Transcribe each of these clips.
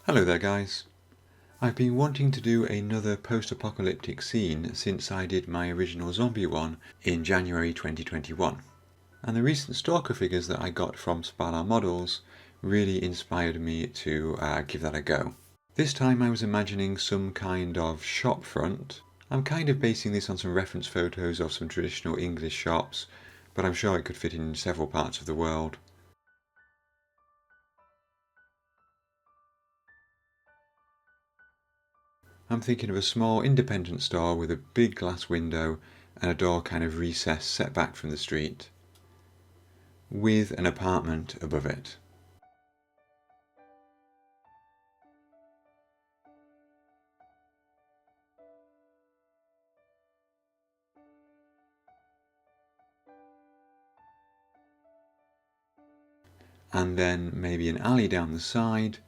Hello there guys. I've been wanting to do another post-apocalyptic scene since I did my original zombie one in January 2021. And the recent Stalker figures that I got from Spalah models really inspired me to give that a go. This time I was imagining some kind of shop front. I'm kind of basing this on some reference photos of some traditional English shops, but I'm sure it could fit in several parts of the world. I'm thinking of a small independent store with a big glass window and a door kind of recessed set back from the street, with an apartment above it. And then maybe an alley down the side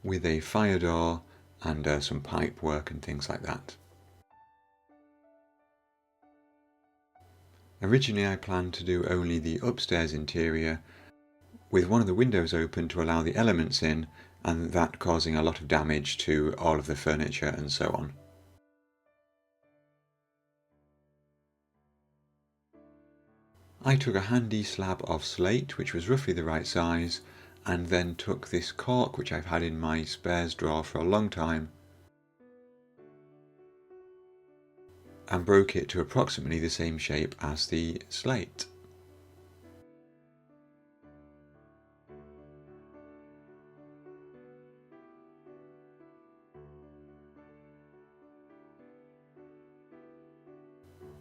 with a fire door and some pipe work and things like that. Originally I planned to do only the upstairs interior, with one of the windows open to allow the elements in, and that causing a lot of damage to all of the furniture and so on. I took a handy slab of slate, which was roughly the right size, and then took this cork, which I've had in my spares drawer for a long time, and broke it to approximately the same shape as the slate.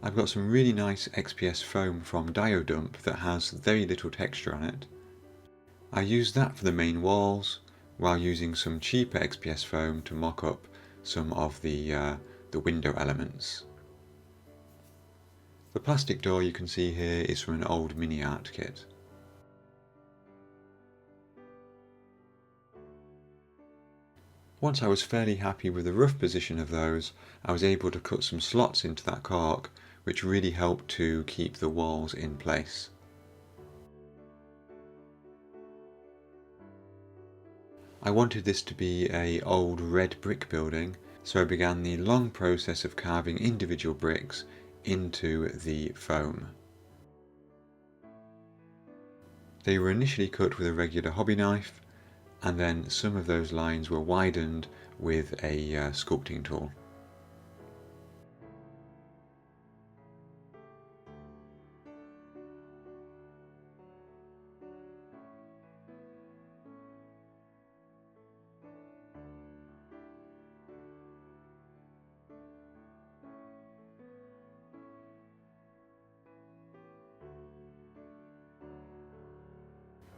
I've got some really nice XPS foam from Diodump that has very little texture on it. I used that for the main walls, while using some cheaper XPS foam to mock up some of the window elements. The plastic door you can see here is from an old mini art kit. Once I was fairly happy with the rough position of those, I was able to cut some slots into that cork, which really helped to keep the walls in place. I wanted this to be an old red brick building, so I began the long process of carving individual bricks into the foam. They were initially cut with a regular hobby knife, and then some of those lines were widened with a sculpting tool.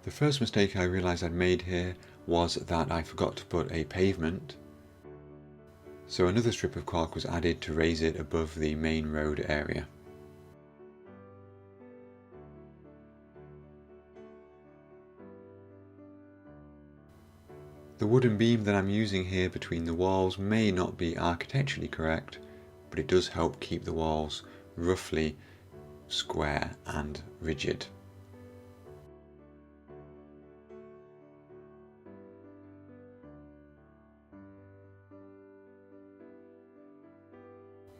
The first mistake I realised I'd made here was that I forgot to put a pavement, so another strip of cork was added to raise it above the main road area. The wooden beam that I'm using here between the walls may not be architecturally correct, but it does help keep the walls roughly square and rigid.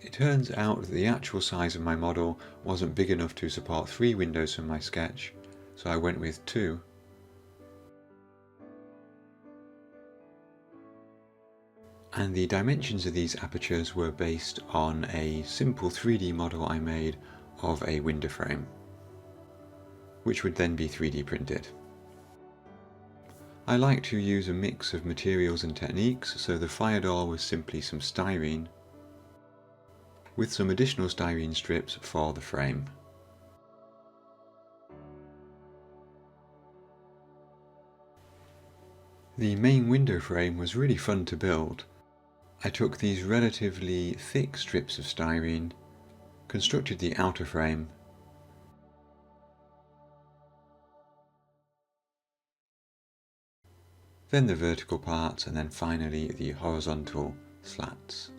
It turns out that the actual size of my model wasn't big enough to support 3 windows from my sketch, so I went with 2. And the dimensions of these apertures were based on a simple 3D model I made of a window frame, which would then be 3D printed. I like to use a mix of materials and techniques, so the fire door was simply some styrene, with some additional styrene strips for the frame. The main window frame was really fun to build. I took these relatively thick strips of styrene, constructed the outer frame, then the vertical parts, and then finally the horizontal slats.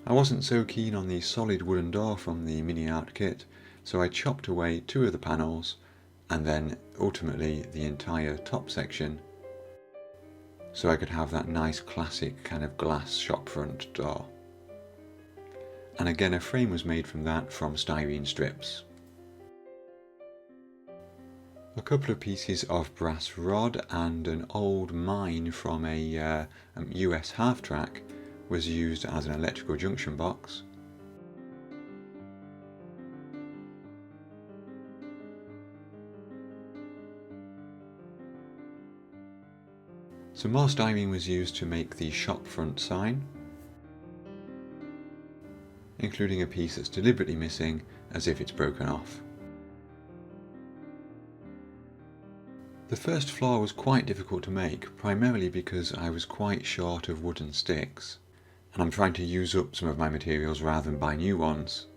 I wasn't so keen on the solid wooden door from the mini art kit, so I chopped away 2 of the panels and then ultimately the entire top section, so I could have that nice classic kind of glass shop front door. And again, a frame was made from that from styrene strips. A couple of pieces of brass rod and an old mine from a US half-track was used as an electrical junction box. Some more styrene was used to make the shop front sign, including a piece that's deliberately missing as if it's broken off. The first floor was quite difficult to make, primarily because I was quite short of wooden sticks, and I'm trying to use up some of my materials rather than buy new ones.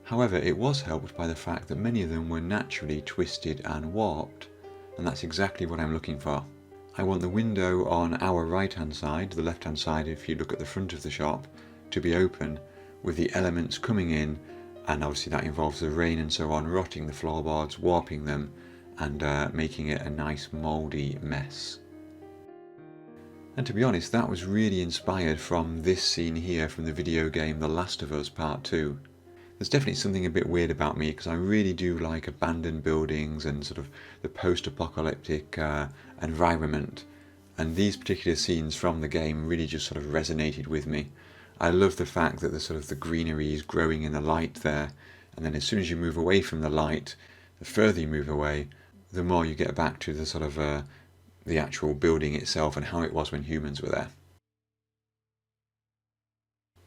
However, it was helped by the fact that many of them were naturally twisted and warped, and that's exactly what I'm looking for. I want the window on our right hand side, the left hand side if you look at the front of the shop, to be open with the elements coming in, and obviously that involves the rain and so on, rotting the floorboards, warping them, and making it a nice mouldy mess. And to be honest, that was really inspired from this scene here from the video game The Last of Us Part 2. There's definitely something a bit weird about me because I really do like abandoned buildings and sort of the post-apocalyptic environment, and these particular scenes from the game really just sort of resonated with me. I love the fact that the sort of the greenery is growing in the light there, and then as soon as you move away from the light, the further you move away, the more you get back to the sort of the actual building itself and how it was when humans were there.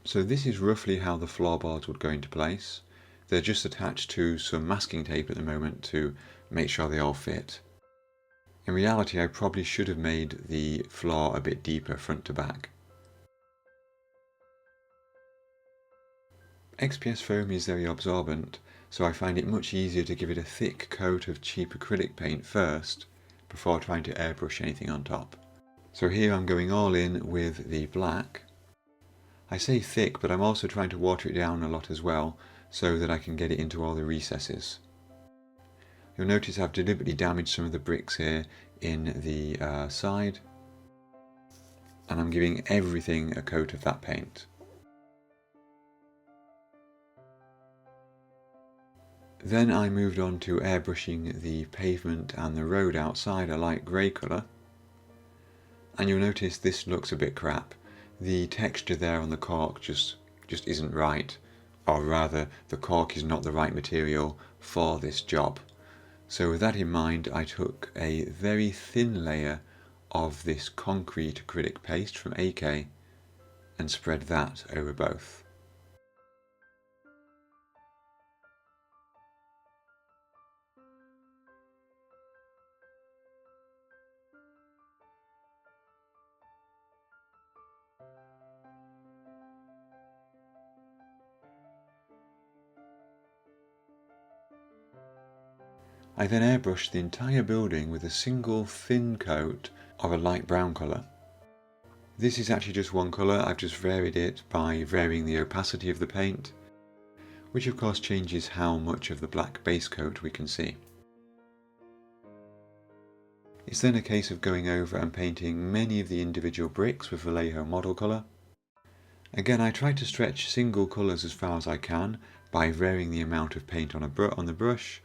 So this is roughly how the floorboards would go into place. They're just attached to some masking tape at the moment to make sure they all fit. In reality, I probably should have made the floor a bit deeper front to back. XPS foam is very absorbent, so I find it much easier to give it a thick coat of cheap acrylic paint first before trying to airbrush anything on top. So here I'm going all in with the black. I say thick, but I'm also trying to water it down a lot as well so that I can get it into all the recesses. You'll notice I've deliberately damaged some of the bricks here in the side, and I'm giving everything a coat of that paint. Then I moved on to airbrushing the pavement and the road outside a light grey colour, and you'll notice this looks a bit crap. The texture there on the cork just isn't right, or rather the cork is not the right material for this job. So with that in mind, I took a very thin layer of this concrete acrylic paste from AK and spread that over both. I then airbrushed the entire building with a single thin coat of a light brown colour. This is actually just one colour, I've just varied it by varying the opacity of the paint, which of course changes how much of the black base coat we can see. It's then a case of going over and painting many of the individual bricks with Vallejo model colour. Again, I try to stretch single colours as far as I can by varying the amount of paint on the brush,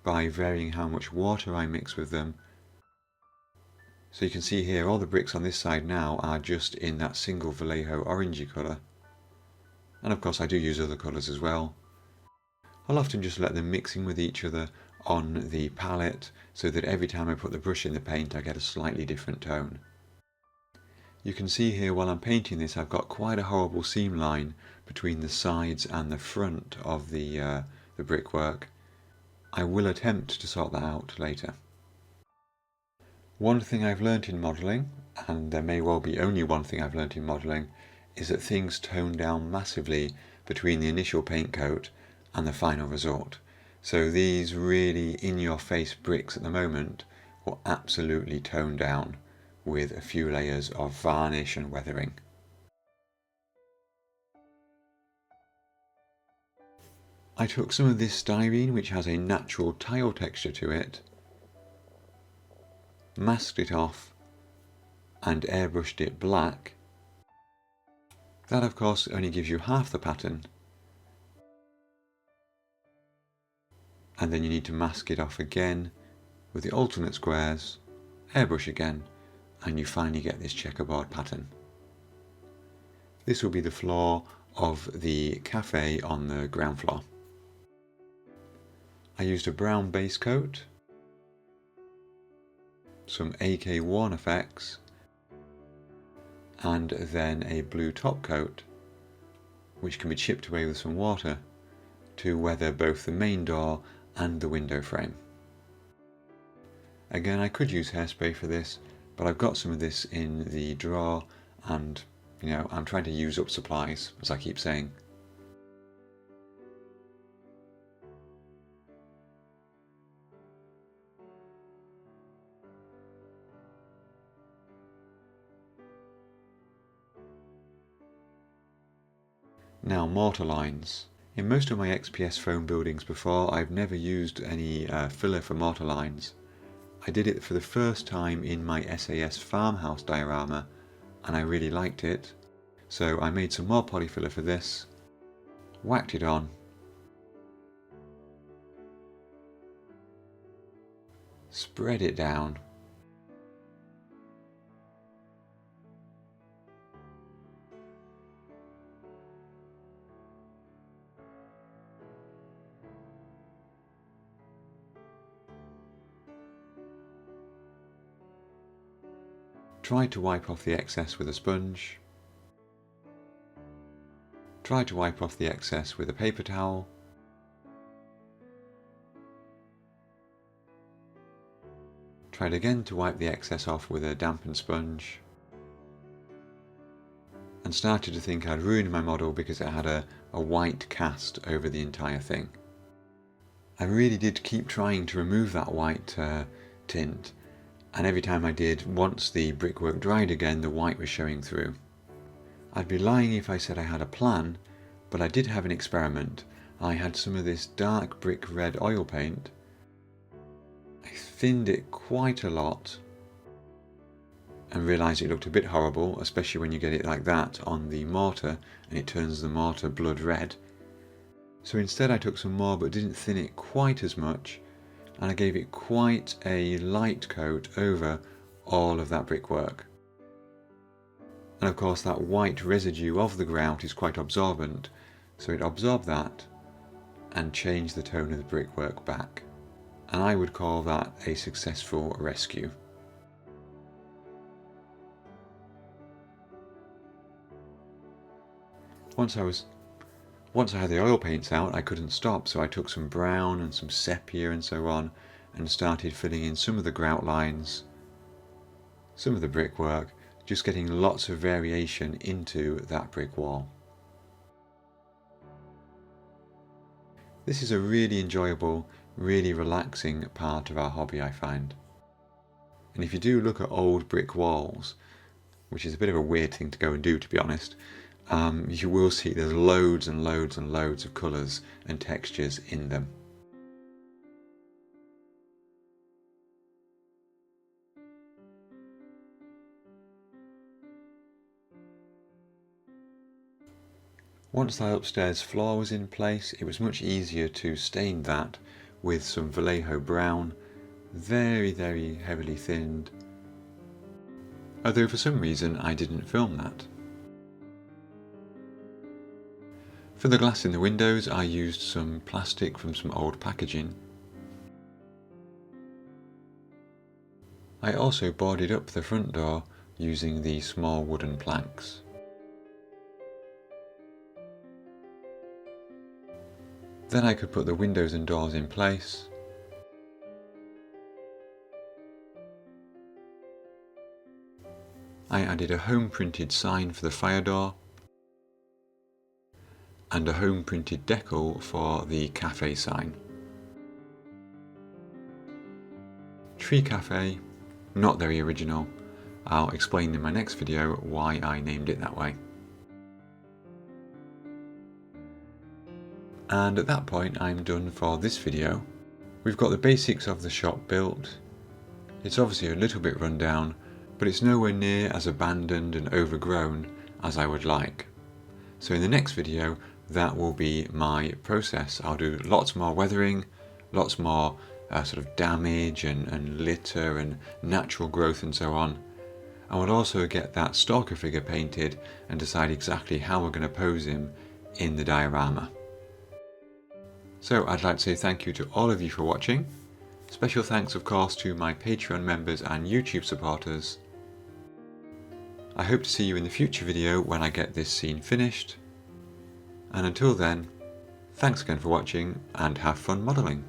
by varying how much water I mix with them. So you can see here all the bricks on this side now are just in that single Vallejo orangey colour, and of course I do use other colours as well. I'll often just let them mix in with each other on the palette so that every time I put the brush in the paint I get a slightly different tone. You can see here while I'm painting this I've got quite a horrible seam line between the sides and the front of the brickwork. I will attempt to sort that out later. One thing I've learnt in modelling, and there may well be only one thing I've learnt in modelling, is that things tone down massively between the initial paint coat and the final result. So these really in-your-face bricks at the moment will absolutely tone down with a few layers of varnish and weathering. I took some of this styrene, which has a natural tile texture to it, masked it off and airbrushed it black. That of course only gives you half the pattern, and then you need to mask it off again with the alternate squares, airbrush again, and you finally get this checkerboard pattern. This will be the floor of the cafe on the ground floor. I used a brown base coat, some AK1 effects, and then a blue top coat, which can be chipped away with some water to weather both the main door and the window frame. Again, I could use hairspray for this, but I've got some of this in the drawer, and I'm trying to use up supplies, as I keep saying. Now, mortar lines. In most of my XPS foam buildings before, I've never used any filler for mortar lines. I did it for the first time in my SAS farmhouse diorama, and I really liked it. So I made some more polyfiller for this, whacked it on, spread it down, tried to wipe off the excess with a sponge, tried to wipe off the excess with a paper towel, tried again to wipe the excess off with a dampened sponge, and started to think I'd ruined my model because it had a white cast over the entire thing. I really did keep trying to remove that white tint, and every time I did, once the brickwork dried again, the white was showing through. I'd be lying if I said I had a plan, but I did have an experiment. I had some of this dark brick red oil paint. I thinned it quite a lot and realised it looked a bit horrible, especially when you get it like that on the mortar and it turns the mortar blood red. So instead I took some more but didn't thin it quite as much, and I gave it quite a light coat over all of that brickwork. And of course that white residue of the grout is quite absorbent, so it absorbed that and changed the tone of the brickwork back. And I would call that a successful rescue. Once I had the oil paints out, I couldn't stop, so I took some brown and some sepia and so on and started filling in some of the grout lines, some of the brickwork, just getting lots of variation into that brick wall. This is a really enjoyable, really relaxing part of our hobby, I find. And if you do look at old brick walls, which is a bit of a weird thing to go and do, to be honest, you will see there's loads and loads and loads of colours and textures in them. Once the upstairs floor was in place, it was much easier to stain that with some Vallejo brown, very, very heavily thinned, although for some reason I didn't film that. For the glass in the windows, I used some plastic from some old packaging. I also boarded up the front door using the small wooden planks. Then I could put the windows and doors in place. I added a home printed sign for the fire door and a home printed decal for the cafe sign. Tree cafe, not very original, I'll explain in my next video why I named it that way. And at that point I'm done for this video. We've got the basics of the shop built. It's obviously a little bit run down, but it's nowhere near as abandoned and overgrown as I would like. So in the next video, that will be my process. I'll do lots more weathering, lots more sort of damage and litter and natural growth and so on. I will also get that Stalker figure painted and decide exactly how we're going to pose him in the diorama. So I'd like to say thank you to all of you for watching. Special thanks of course to my Patreon members and YouTube supporters. I hope to see you in the future video when I get this scene finished. And until then, thanks again for watching and have fun modelling.